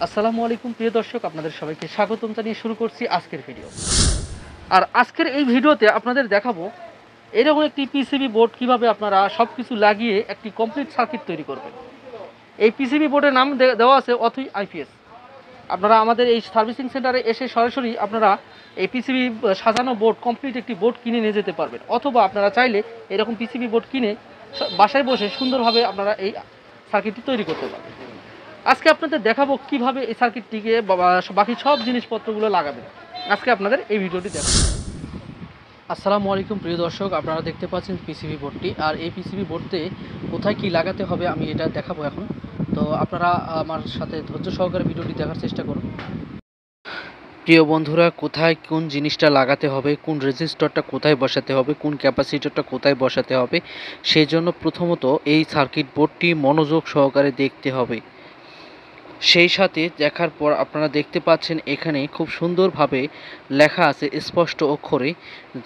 আসসালামু আলাইকুম প্রিয় দর্শক, আপনাদের সবাইকে স্বাগতম জানিয়ে শুরু করছি আজকের ভিডিও। আর আজকের এই ভিডিওতে আপনাদের দেখাবো এরকম একটি পিসিবি বোর্ড কিভাবে আপনারা সব কিছু লাগিয়ে একটি কমপ্লিট সার্কিট তৈরি করবেন। এই পিসিবি বোর্ডের নাম দেওয়া আছে অথই আইপিএস। আপনারা আমাদের এই সার্ভিসিং সেন্টারে এসে সরাসরি আপনারা এই পিসিবি সাজানো বোর্ড কমপ্লিট একটি বোর্ড কিনে নিয়ে যেতে পারবেন, অথবা আপনারা চাইলে এরকম পিসিবি বোর্ড কিনে বাসায় বসে সুন্দরভাবে আপনারা এই সার্কিটটি তৈরি করতে পারবেন। আজকে আপনাদের দেখাবো কিভাবে এই সার্কিটটিকে বাকি সব জিনিসপত্রগুলো লাগাবেন। আজকে আপনাদের এই ভিডিওটি দেখাবো। আসসালামু আলাইকুম প্রিয় দর্শক, আপনারা দেখতে পাচ্ছেন পিসিবি বোর্ডটি। আর এই পিসিবি বোর্ডে কোথায় কি লাগাতে হবে আমি এটা দেখাবো এখন। তো আপনারা আমার সাথে ধৈর্য সহকারে ভিডিওটি দেখার চেষ্টা করুন। প্রিয় বন্ধুরা, কোথায় কোন জিনিসটা লাগাতে হবে, কোন রেজিস্টরটা কোথায় বসাতে হবে, কোন ক্যাপাসিটরটা কোথায় বসাতে হবে, সেই জন্য প্রথমত এই সার্কিট বোর্ডটি মনোযোগ সহকারে দেখতে হবে। সেই সাথে দেখার পর আপনারা দেখতে পাচ্ছেন এখানে খুব সুন্দরভাবে লেখা আছে স্পষ্ট অক্ষরে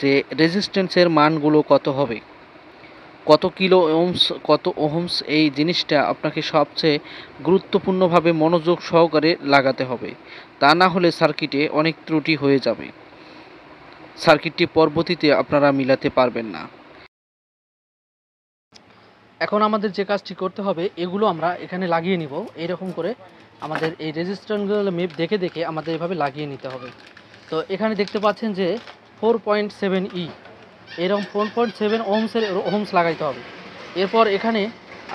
যে রেজিস্ট্যান্সের মানগুলো কত হবে, কত কিলো ওহমস, কত ওহমস। এই জিনিসটা আপনাকে সবচেয়ে গুরুত্বপূর্ণভাবে মনোযোগ সহকারে লাগাতে হবে, তা না হলে সার্কিটে অনেক ত্রুটি হয়ে যাবে, সার্কিটটি পরবর্তীতে আপনারা মিলাতে পারবেন না। এখন আমাদের যে কাজটি করতে হবে, এগুলো আমরা এখানে লাগিয়ে নিব। এইরকম করে আমাদের এই রেজিস্ট্যান্সগুলো মেপ দেখে দেখে আমাদের এভাবে লাগিয়ে নিতে হবে। তো এখানে দেখতে পাচ্ছেন যে 4.7 এরকম 4.7 ওহমসের ওহমস লাগাইতে হবে। এরপর এখানে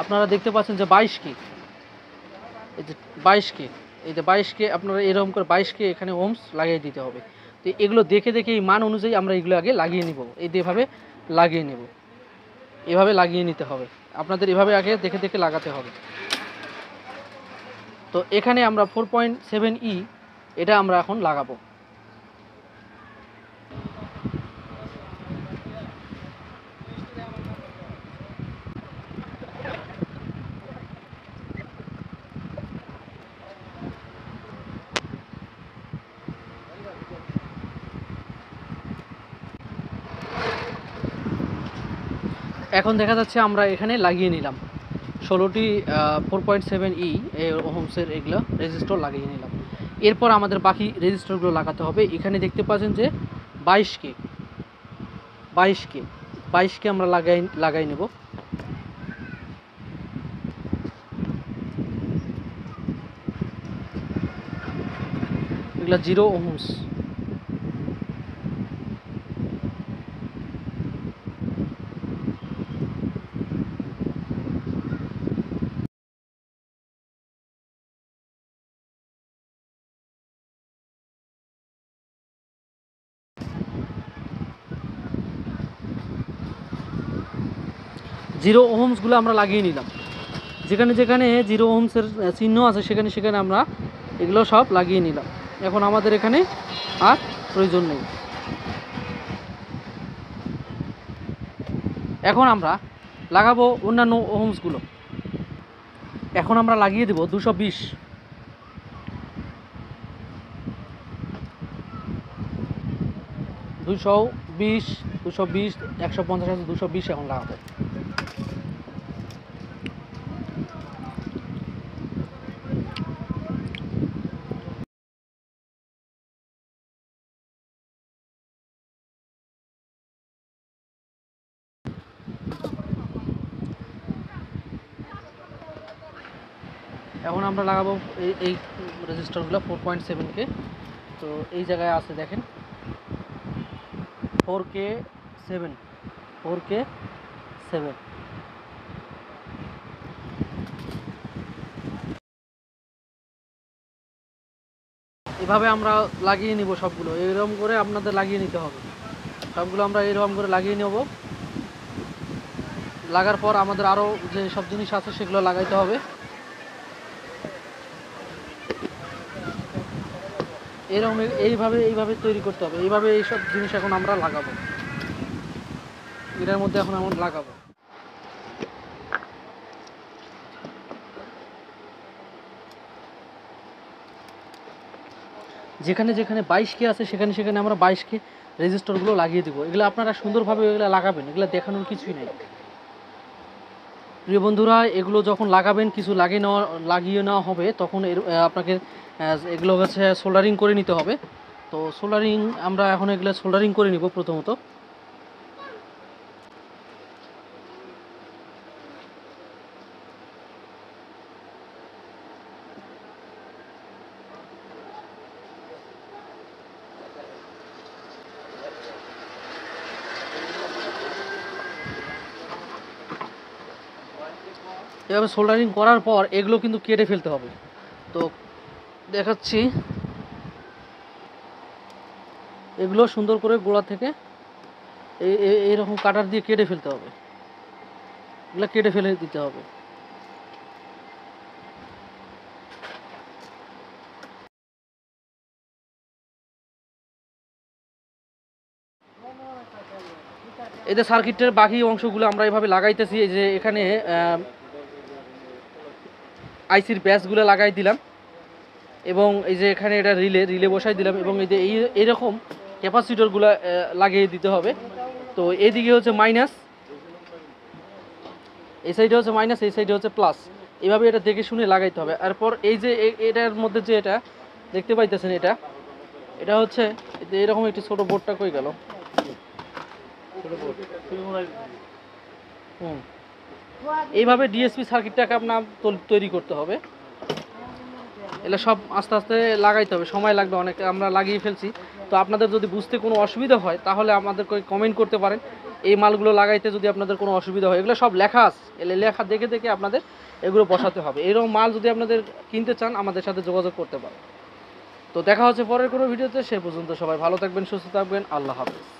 আপনারা দেখতে পাচ্ছেন যে 22 এই যে 22 এই যে 22 আপনারা এরকম করে 22 এখানে ওহমস লাগিয়ে দিতে হবে। তো এগুলো দেখে দেখে এই মান অনুযায়ী আমরা এগুলো আগে লাগিয়ে নিব। এভাবে লাগিয়ে নেব, এভাবে লাগিয়ে নিতে হবে। আপনাদের এভাবে আগে দেখে দেখে লাগাতে হবে। তো এখানে আমরা 4.7 এটা আমরা এখন লাগাবো। এখন দেখা যাচ্ছে আমরা এখানে লাগিয়ে নিলাম 16টি 4.7 ওহমসের এগুলো রেজিস্টর লাগিয়ে নিলাম। এরপর আমাদের বাকি রেজিস্টরগুলো লাগাতে হবে। এখানে দেখতে পাচ্ছেন যে 22 আমরা লাগাই নেব। এগুলো 0 ওহমস। জিরো ওহমসগুলো আমরা লাগিয়ে নিলাম। যেখানে যেখানে 0 ওহমসের চিহ্ন আছে সেখানে সেখানে আমরা এগুলো সব লাগিয়ে নিলাম। এখন আমাদের এখানে আর প্রয়োজন নেই। এখন আমরা লাগাবো অন্যান্য ওহমসগুলো। এখন আমরা লাগিয়ে দেব 220, 150 আছে, 220 এখন লাগাবো। এখন আমরা লাগাবো এই রেজিস্টারগুলো 4.7 তো এই জায়গায় আছে দেখেন 4K7 এভাবে আমরা লাগিয়ে নিব সবগুলো। এরকম করে আপনাদের লাগিয়ে নিতে হবে সবগুলো। আমরা এরকম করে লাগিয়ে নেব। লাগার পর আমাদের আরও যে সব জিনিস আছে সেগুলো লাগাইতে হবে। এরকম এইভাবে তৈরি করতে হবে। এইভাবে এইসব জিনিস এখন আমরা লাগাবো, এটার মধ্যে এখন আমরা লাগাবো। যেখানে যেখানে 22K আছে সেখানে সেখানে আমরা 22K রেজিস্টরগুলো লাগিয়ে দেবো। এগুলো আপনারা সুন্দরভাবে এগুলো লাগাবেন, এগুলো দেখানোর কিছুই নেই। প্রিয় বন্ধুরা, এগুলো যখন লাগাবেন, কিছু লাগিয়ে নেওয়া হবে, তখন আপনাকে এগুলো হচ্ছে সোল্ডারিং করে নিতে হবে। তো সোল্ডারিং আমরা এখন এগুলো সোল্ডারিং করে নিব প্রথমত। এভাবে সোল্ডারিং করার পর এগুলো কিন্তু কেটে ফেলতে হবে। তো দেখাচ্ছি, এগুলো সুন্দর করে গোড়া থেকে এইরকম কাটার দিয়ে কেটে ফেলতে হবে, এগুলো কেটে ফেলে দিতে হবে। এই যে সার্কিটের বাকি অংশগুলো আমরা এভাবে লাগাইতেছি। এই যে এখানে আইসির ব্যাসগুলো লাগাই দিলাম, এবং এই যে এখানে এটা রিলে বসাই দিলাম, এবং এই যে এইরকম ক্যাপাসিটরগুলো লাগিয়ে দিতে হবে। তো এইদিকে হচ্ছে মাইনাস, এই সাইডে হচ্ছে মাইনাস, এই সাইডে হচ্ছে প্লাস। এইভাবে এটা দেখে শুনে লাগাইতে হবে। এরপর এই যে এটার মধ্যে যে এটা দেখতে পাইতেছেন, এটা হচ্ছে এরকম একটি ছোট বোর্ডটা কই গেল, এইভাবে ডিএসপি সার্কিটটাকে আপনার তৈরি করতে হবে। এগুলো সব আস্তে আস্তে লাগাইতে হবে, সময় লাগবে অনেক, আমরা লাগিয়ে ফেলছি। তো আপনাদের যদি বুঝতে কোনো অসুবিধা হয় তাহলে আমাদেরকে কমেন্ট করতে পারেন। এই মালগুলো লাগাইতে যদি আপনাদের কোনো অসুবিধা হয়, এগুলো সব লেখা আছে, লেখা দেখে দেখে আপনাদের এগুলো বসাতে হবে। এরকম মাল যদি আপনাদের কিনতে চান আমাদের সাথে যোগাযোগ করতে পারেন। তো দেখা হচ্ছে পরের কোনো ভিডিওতে। সে পর্যন্ত সবাই ভালো থাকবেন, সুস্থ থাকবেন। আল্লাহ হাফেজ।